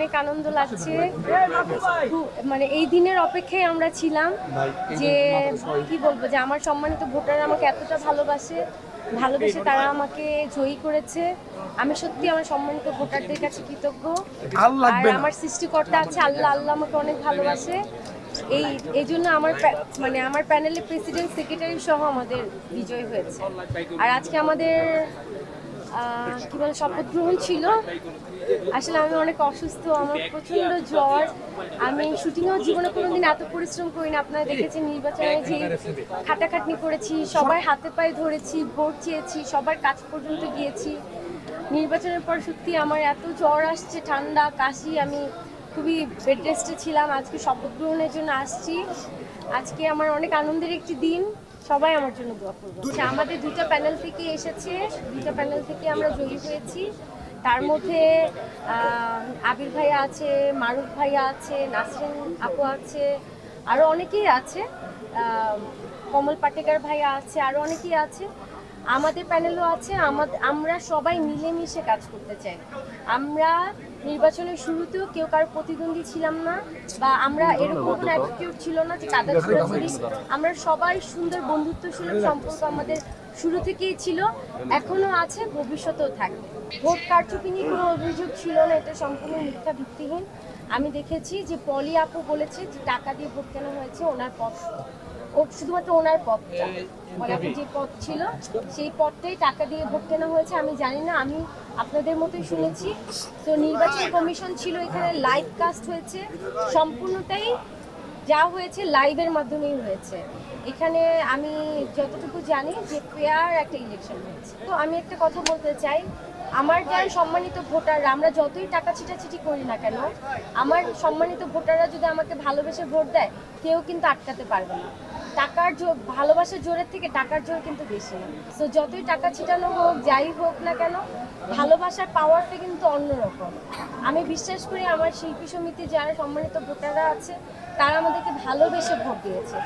অনেক আনন্দ লাগছে। মানে এই দিনের অপেক্ষায় আমরা ছিলাম যে কি বলবো, যে আমার সম্মানিত ভোটাররা আমাকে এতটা ভালোবেসে তারা আমাকে জয়ী করেছে। আমি সত্যি আমার সম্মানিত ভোটারদের কাছে কৃতজ্ঞ। আর আমার সৃষ্টিকর্তা আছে আল্লাহ, আল্লাহ আমাকে অনেক ভালোবাসে। এই জন্য আমার প্যানেলের প্রেসিডেন্ট, সেক্রেটারি সহ আমাদের বিজয় হয়েছে। আর আজকে আমাদের কি বলে শপথ গ্রহণ ছিল। আসলে আমি অনেক অসুস্থ, আমার প্রচন্ড জ্বর। আমি শুটিংয়েও জীবনে কোনোদিন এত পরিশ্রম করি না। আপনারা দেখেছেন নির্বাচনে যে খাটাখাটনি করেছি, সবাই হাতে পায়ে ধরেছি, ভোট চেয়েছি, সবার কাছ পর্যন্ত গিয়েছি। নির্বাচনের পর সত্যি আমার এত জ্বর আসছে, ঠান্ডা, কাশি, আমি খুবই বেড রেস্টে ছিলাম। আজকে শপথ গ্রহণের জন্য আসছি। আজকে আমার অনেক আনন্দের একটি দিন। সবাই আমার জন্য দোয়া করবে। আমাদের দুইটা প্যানেল থেকে এসেছে, দুইটা প্যানেল থেকে আমরা জয়ী হয়েছি। তার মধ্যে আবির ভাইয়া আছে, মারুফ ভাইয়া আছে, নাসরিন আপু আছে, আরও অনেকেই আছে, কমল পাটেকার ভাইয়া আছে, আরও অনেকেই আছে। আমাদের প্যানেলও আছে। আমরা সবাই মিলেমিশে কাজ করতে চাই। আমরা নির্বাচনের শুরুতেও কেউ কারো প্রতিদ্বন্দ্বী ছিলাম না, বা আমরা এরকম কোনো অ্যাটিটিউড ছিল না যে কাদা ছোড়াছুড়ি। আমরা সবাই সুন্দর বন্ধুত্বসুলভ সম্পর্ক আমাদের শুরু থেকেই ছিল, এখনো আছে, ভবিষ্যতেও থাকবে। ভোট কারচুপি নিয়ে কোনো অভিযোগ ছিল না, এটা সম্পূর্ণ মিথ্যা, ভিত্তিহীন। আমি দেখেছি যে পলি আপু বলেছে যে টাকা দিয়ে ভোট কেনা হয়েছে, ওনার পথ, শুধুমাত্র ওনার পথটা, আপু যে পথ ছিল সেই পথটাই টাকা দিয়ে ভোট কেনা হয়েছে। আমি জানি না, আমি আপনাদের মতোই শুনেছি। তো নির্বাচন কমিশন ছিল, এখানে লাইভ কাস্ট হয়েছে, সম্পূর্ণটাই যা হয়েছে লাইভের মাধ্যমেই হয়েছে। এখানে আমি যতটুকু জানি যে ফেয়ার একটা ইলেকশন হয়েছে। তো আমি একটা কথা বলতে চাই, আমার যারা সম্মানিত ভোটাররা, আমরা যতই টাকা ছিটাছিটি করি না কেন, আমার সম্মানিত ভোটাররা যদি আমাকে ভালোবেসে ভোট দেয়, কেউ কিন্তু আটকাতে পারবে না। ভালোবাসার জোরের থেকে টাকার জোর কিন্তু বেশি না। তো যতই টাকা ছিটানো হোক, যাই হোক না কেন, ভালোবাসার পাওয়ারটা কিন্তু অন্যরকম। আমি বিশ্বাস করি আমার শিল্পী সমিতি যারা সম্মানিত ভোটাররা আছে, তারা আমাদেরকে ভালোবেসে ভোট দিয়েছে।